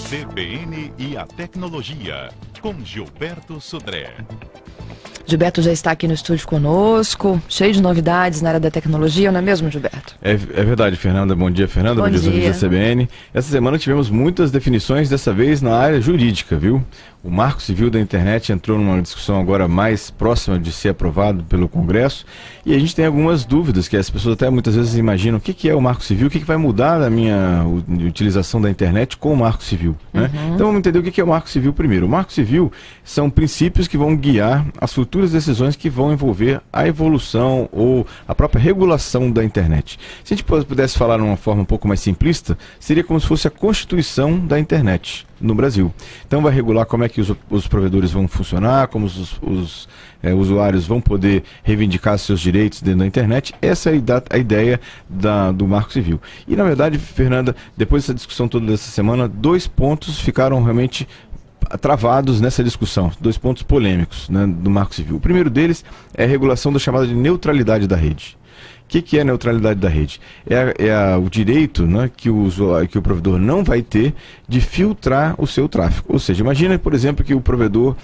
CBN e a tecnologia, com Gilberto Sudré. Gilberto já está aqui no estúdio conosco, cheio de novidades na área da tecnologia, não é mesmo, Gilberto? É verdade, Fernanda. Bom dia, Fernanda. Bom dia, ouvintes da CBN. Essa semana tivemos muitas definições, dessa vez na área jurídica, viu? O Marco Civil da Internet entrou numa discussão agora mais próxima de ser aprovado pelo Congresso, e a gente tem algumas dúvidas, que as pessoas até muitas vezes imaginam o que é o Marco Civil, o que vai mudar na minha utilização da internet com o Marco Civil, né? Então vamos entender o que é o Marco Civil primeiro. O Marco Civil são princípios que vão guiar as futuras decisões que vão envolver a evolução ou a própria regulação da internet. Se a gente pudesse falar de uma forma um pouco mais simplista, seria como se fosse a Constituição da internet no Brasil. Então vai regular como é que os provedores vão funcionar, como os usuários vão poder reivindicar seus direitos dentro da internet. Essa é a ideia do Marco Civil. E na verdade, Fernanda, depois dessa discussão toda dessa semana, 2 pontos ficaram realmente travados nessa discussão, 2 pontos polêmicos, né, do Marco Civil. O primeiro deles é a regulação da chamada de neutralidade da rede. O que é a neutralidade da rede? O direito, né, que o provedor não vai ter de filtrar o seu tráfego. Ou seja, imagina, por exemplo, que o provedor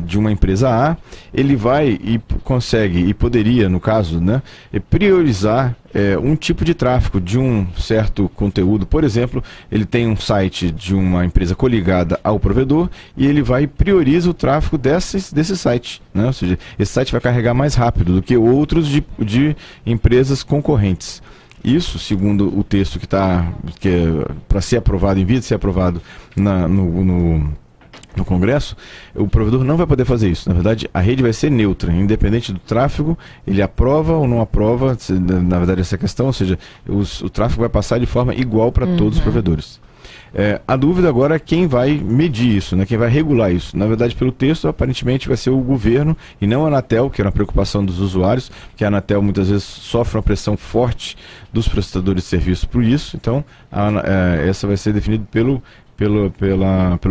de uma empresa A, ele vai e consegue, e poderia, no caso, né, priorizar um tipo de tráfego de um certo conteúdo. Por exemplo, ele tem um site de uma empresa coligada ao provedor e ele vai e prioriza o tráfego desse site, né? Ou seja, esse site vai carregar mais rápido do que outros de empresas concorrentes. Isso, segundo o texto que é para ser aprovado, em via de ser aprovado no Congresso, o provedor não vai poder fazer isso. Na verdade, a rede vai ser neutra, independente do tráfego, ele aprova ou não aprova, na verdade, essa questão, ou seja, o tráfego vai passar de forma igual para todos os provedores. A dúvida agora é quem vai medir isso, né? Quem vai regular isso. Na verdade, pelo texto, aparentemente vai ser o governo e não a Anatel, que era uma preocupação dos usuários, que a Anatel muitas vezes sofre uma pressão forte dos prestadores de serviço por isso. Então, essa vai ser definida pelo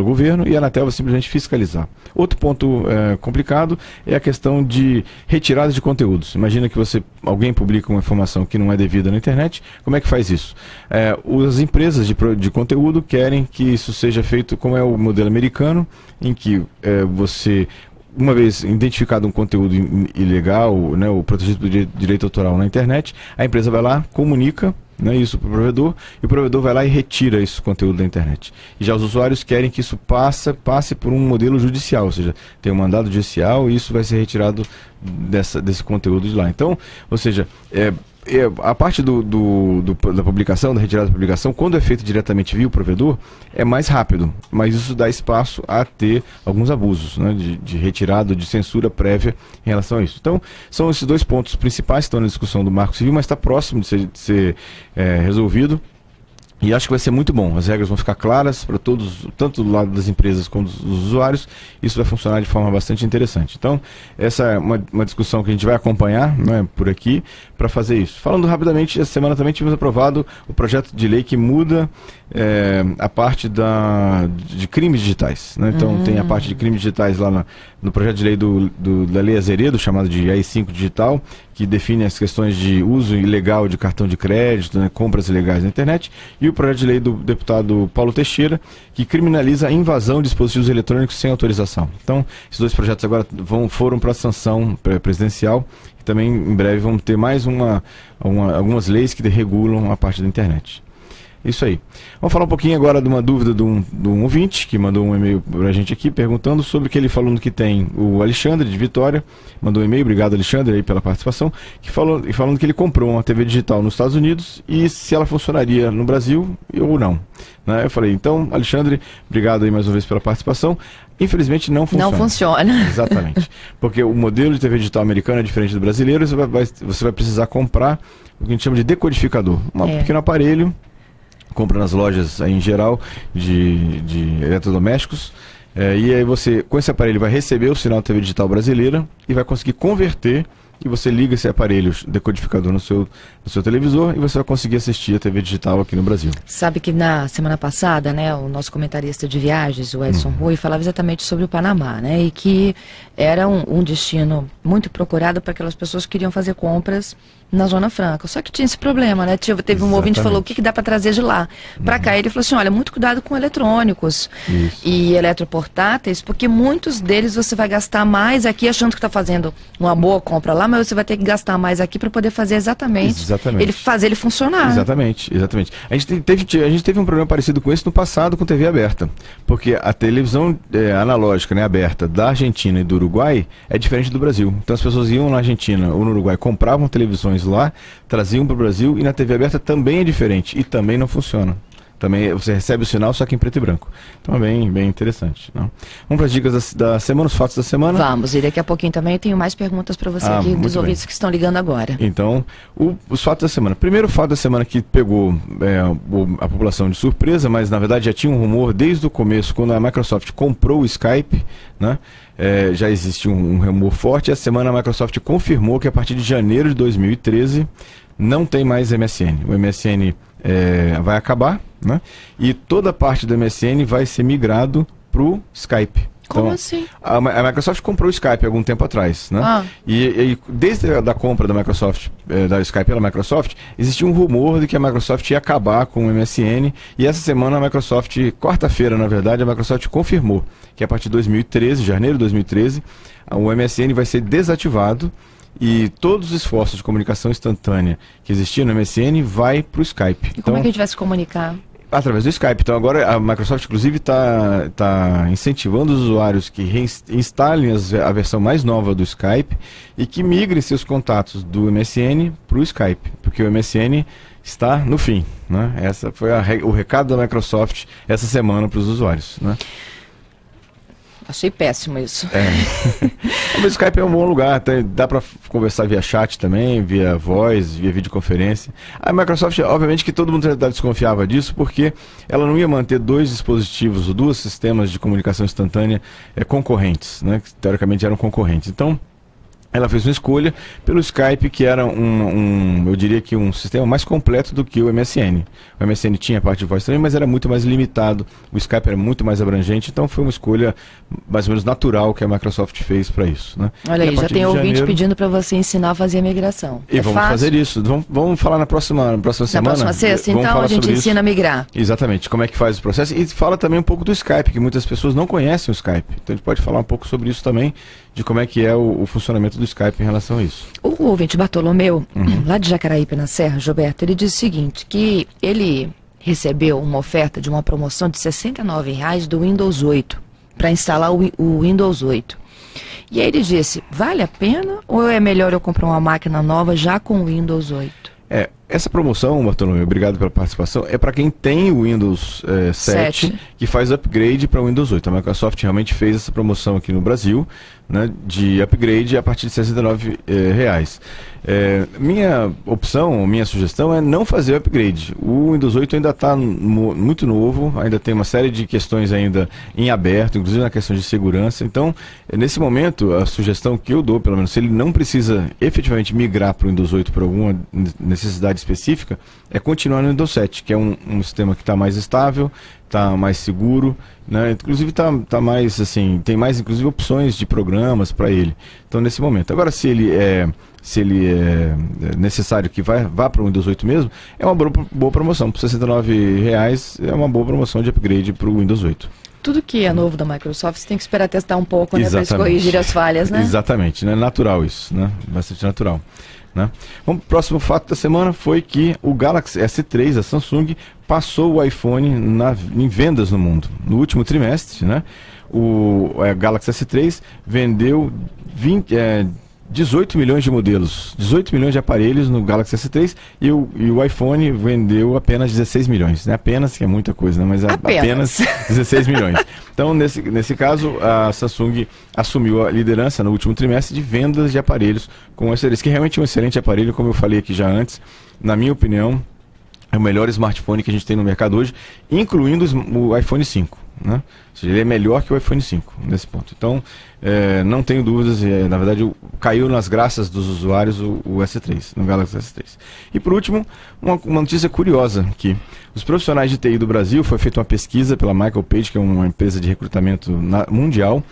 governo, e a Anatel vai simplesmente fiscalizar. Outro ponto complicado é a questão de retirada de conteúdos. Imagina que alguém publica uma informação que não é devida na internet, como é que faz isso? As empresas de conteúdo querem que isso seja feito como é o modelo americano, em que uma vez identificado um conteúdo ilegal, né, ou protegido por direito autoral na internet, a empresa vai lá, comunica, né, isso para o provedor, e o provedor vai lá e retira esse conteúdo da internet. E já os usuários querem que isso passe por um modelo judicial, ou seja, tem um mandado judicial e isso vai ser retirado desse conteúdo de lá. Então, ou seja, a parte da publicação, da retirada da publicação, quando é feito diretamente via o provedor, é mais rápido, mas isso dá espaço a ter alguns abusos, né, de retirada, de censura prévia em relação a isso. Então, são esses 2 pontos principais que estão na discussão do Marco Civil, mas está próximo de ser resolvido. E acho que vai ser muito bom. As regras vão ficar claras para todos, tanto do lado das empresas como dos usuários. Isso vai funcionar de forma bastante interessante. Então, essa é uma discussão que a gente vai acompanhar, né, por aqui, para fazer isso. Falando rapidamente, essa semana também tivemos aprovado o projeto de lei que muda a parte de crimes digitais, né? Então, tem a parte de crimes digitais lá no projeto de lei da Lei Azeredo, chamado de AI-5 Digital, que define as questões de uso ilegal de cartão de crédito, né, compras ilegais na internet, e o projeto de lei do deputado Paulo Teixeira, que criminaliza a invasão de dispositivos eletrônicos sem autorização. Então, esses 2 projetos agora foram para a sanção presidencial, e também em breve vamos ter mais algumas leis que regulam a parte da internet. Isso aí. Vamos falar um pouquinho agora de uma dúvida de um ouvinte que mandou um e-mail para a gente aqui, perguntando sobre o que ele falando que tem o Alexandre de Vitória, mandou um e-mail, obrigado Alexandre aí pela participação, falando que ele comprou uma TV digital nos Estados Unidos e se ela funcionaria no Brasil ou não. Né? Eu falei, então Alexandre, obrigado aí mais uma vez pela participação. Infelizmente não funciona. Não funciona. Exatamente. Porque o modelo de TV digital americano é diferente do brasileiro, você vai precisar comprar o que a gente chama de decodificador. Um pequeno aparelho, compra nas lojas aí, em geral de eletrodomésticos, e aí você, com esse aparelho, vai receber o sinal da TV digital brasileira e vai conseguir converter, e você liga esse aparelho decodificador no seu televisor e você vai conseguir assistir a TV digital aqui no Brasil. Sabe que na semana passada, né, o nosso comentarista de viagens, o Edson Rui, falava exatamente sobre o Panamá, né, e que era um destino muito procurado para aquelas pessoas que queriam fazer compras na Zona Franca. Só que tinha esse problema, né? Teve um ouvinte que falou o que dá para trazer de lá para cá. Ele falou assim, olha, muito cuidado com eletrônicos e eletroportáteis, porque muitos deles você vai gastar mais aqui achando que está fazendo uma boa compra lá, mas você vai ter que gastar mais aqui para poder fazer exatamente. Fazer ele funcionar. Exatamente. A gente teve um problema parecido com esse no passado com TV aberta, porque a televisão analógica, né, aberta da Argentina e do Uruguai é diferente do Brasil. Então as pessoas iam na Argentina ou no Uruguai, compravam televisões lá, traziam para o Brasil, e na TV aberta também é diferente e também não funciona. Também você recebe o sinal, só que em preto e branco. Então é bem interessante. Não? Vamos para as dicas da semana, os fatos da semana? Vamos, e daqui a pouquinho também eu tenho mais perguntas para você aqui, dos ouvintes que estão ligando agora. Então, os fatos da semana. Primeiro fato da semana que pegou a população de surpresa, mas na verdade já tinha um rumor desde o começo, quando a Microsoft comprou o Skype, né? Já existe um rumor forte. Essa semana a Microsoft confirmou que a partir de janeiro de 2013 não tem mais MSN. O MSN vai acabar, né? E toda a parte do MSN vai ser migrado para o Skype. Como assim? A Microsoft comprou o Skype há algum tempo atrás, né? E desde a compra da Microsoft, da Skype pela Microsoft, existia um rumor de que a Microsoft ia acabar com o MSN, e essa semana a Microsoft, quarta-feira na verdade, a Microsoft confirmou que a partir de 2013, janeiro de 2013, o MSN vai ser desativado e todos os esforços de comunicação instantânea que existiam no MSN vai para o Skype. E como é que a gente vai se comunicar? Através do Skype. Então agora a Microsoft inclusive está incentivando os usuários que instalem a versão mais nova do Skype e que migrem seus contatos do MSN para o Skype, porque o MSN está no fim, né? Essa foi o recado da Microsoft essa semana para os usuários, né? Achei péssimo isso. Mas o Skype é um bom lugar, dá para conversar via chat também, via voz, via videoconferência. A Microsoft, obviamente que todo mundo desconfiava disso, porque ela não ia manter dois dispositivos, ou dois sistemas de comunicação instantânea concorrentes, né, que teoricamente eram concorrentes. Então, ela fez uma escolha pelo Skype, que era eu diria que um sistema mais completo do que o MSN. O MSN tinha a parte de voz também, mas era muito mais limitado. O Skype era muito mais abrangente, então foi uma escolha mais ou menos natural que a Microsoft fez para isso, né? Olha aí, já tem ouvinte pedindo para você ensinar a fazer a migração. E vamos fazer isso. Vamos falar na próxima semana. Na próxima sexta, então a gente ensina a migrar. Exatamente, como é que faz o processo. E fala também um pouco do Skype, que muitas pessoas não conhecem o Skype. Então a gente pode falar um pouco sobre isso também, de como é que é o funcionamento do Skype em relação a isso. O ouvinte Bartolomeu, lá de Jacaraípe, na Serra, Gilberto, ele diz o seguinte, que ele recebeu uma oferta de uma promoção de R$ 69,00 do Windows 8, para instalar o Windows 8. E aí ele disse, vale a pena ou é melhor eu comprar uma máquina nova já com o Windows 8? Essa promoção, Bartolomeu, obrigado pela participação, é para quem tem o Windows 7 que faz upgrade para o Windows 8. A Microsoft realmente fez essa promoção aqui no Brasil, né, de upgrade a partir de R$ 69,00. Minha opção, minha sugestão é não fazer o upgrade. O Windows 8 ainda está muito novo, ainda tem uma série de questões ainda em aberto, inclusive na questão de segurança. Então, nesse momento, a sugestão que eu dou, pelo menos, se ele não precisa efetivamente migrar para o Windows 8 por alguma necessidade específica, é continuar no Windows 7, que é um sistema que está mais estável, está mais seguro, né? Inclusive está mais assim, tem mais inclusive opções de programas para ele. Então nesse momento. Agora se ele é necessário que vá para o Windows 8 mesmo, é uma boa promoção. Por R$ 69,00 é uma boa promoção de upgrade para o Windows 8. Tudo que é novo da Microsoft, você tem que esperar testar um pouco, né, para corrigir as falhas, né? Exatamente, né? Natural isso, né? Bastante natural. Né? O próximo fato da semana foi que o Galaxy S3 da Samsung passou o iPhone em vendas no mundo. No último trimestre, né, o Galaxy S3 vendeu 18 milhões de modelos, 18 milhões de aparelhos no Galaxy S3 e o iPhone vendeu apenas 16 milhões. Não é apenas, que é muita coisa, né? Mas apenas 16 milhões. Então, nesse caso, a Samsung assumiu a liderança no último trimestre de vendas de aparelhos com o S3, que realmente é um excelente aparelho, como eu falei aqui já antes. Na minha opinião, é o melhor smartphone que a gente tem no mercado hoje, incluindo o iPhone 5. Né? Ou seja, ele é melhor que o iPhone 5 nesse ponto. Então, não tenho dúvidas, na verdade caiu nas graças dos usuários o S3, no Galaxy S3. E por último, uma notícia curiosa, que os profissionais de TI do Brasil, foi feita uma pesquisa pela Michael Page, que é uma empresa de recrutamento mundial,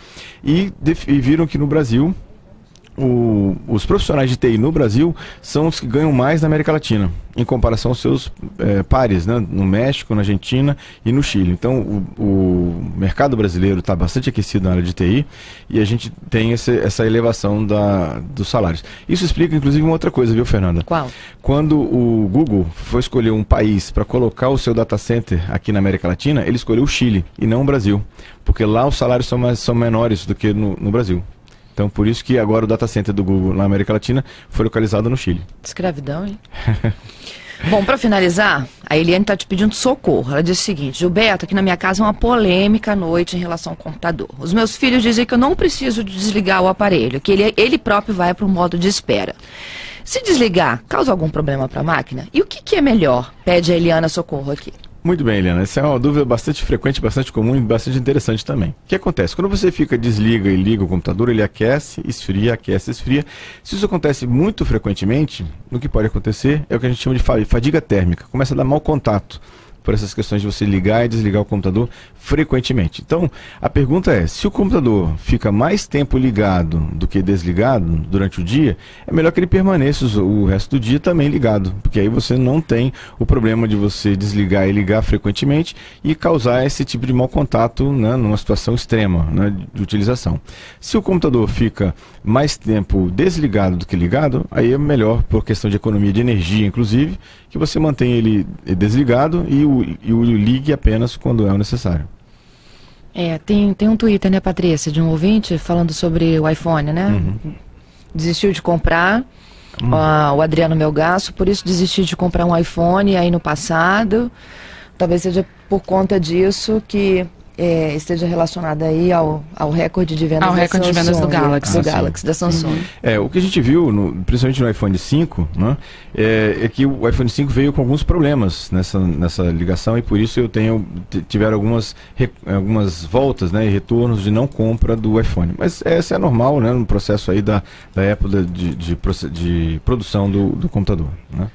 e viram que no Brasil os profissionais de TI no Brasil são os que ganham mais na América Latina, em comparação aos seus pares, né, no México, na Argentina e no Chile. Então, o mercado brasileiro está bastante aquecido na área de TI e a gente tem essa elevação dos salários. Isso explica, inclusive, uma outra coisa, viu, Fernanda? Qual? Quando o Google foi escolher um país para colocar o seu data center aqui na América Latina, ele escolheu o Chile e não o Brasil, porque lá os salários são menores do que no Brasil. Então, por isso que agora o data center do Google na América Latina foi localizado no Chile. Escravidão, hein? Bom, para finalizar, a Eliane está te pedindo socorro. Ela diz o seguinte: Gilberto, aqui na minha casa é uma polêmica à noite em relação ao computador. Os meus filhos dizem que eu não preciso desligar o aparelho, que ele próprio vai para o modo de espera. Se desligar, causa algum problema para a máquina? E o que é melhor? Pede a Eliana socorro aqui. Muito bem, Eliana. Essa é uma dúvida bastante frequente, bastante comum e bastante interessante também. O que acontece? Quando você desliga e liga o computador, ele aquece, esfria. Se isso acontece muito frequentemente, o que pode acontecer é o que a gente chama de fadiga térmica. Começa a dar mau contato por essas questões de você ligar e desligar o computador frequentemente. Então, a pergunta é, se o computador fica mais tempo ligado do que desligado durante o dia, é melhor que ele permaneça o resto do dia também ligado, porque aí você não tem o problema de você desligar e ligar frequentemente e causar esse tipo de mau contato, né, numa situação extrema, né, de utilização. Se o computador fica mais tempo desligado do que ligado, aí é melhor, por questão de economia de energia, inclusive, que você mantenha ele desligado e o ligue apenas quando é necessário. Tem um Twitter, né, Patrícia, de um ouvinte falando sobre o iPhone, né? Uhum. Desistiu de comprar, o Adriano Melgaço, por isso desistiu de comprar um iPhone aí no passado. Talvez seja por conta disso que esteja relacionada aí ao recorde de vendas, recorde de vendas do Galaxy. Do Galaxy, da Samsung. O que a gente viu, principalmente no iPhone 5, né, é que o iPhone 5 veio com alguns problemas nessa ligação e por isso tiveram algumas voltas, né, e retornos de não compra do iPhone. Mas essa é normal, né, no processo aí da Apple de produção do computador, né?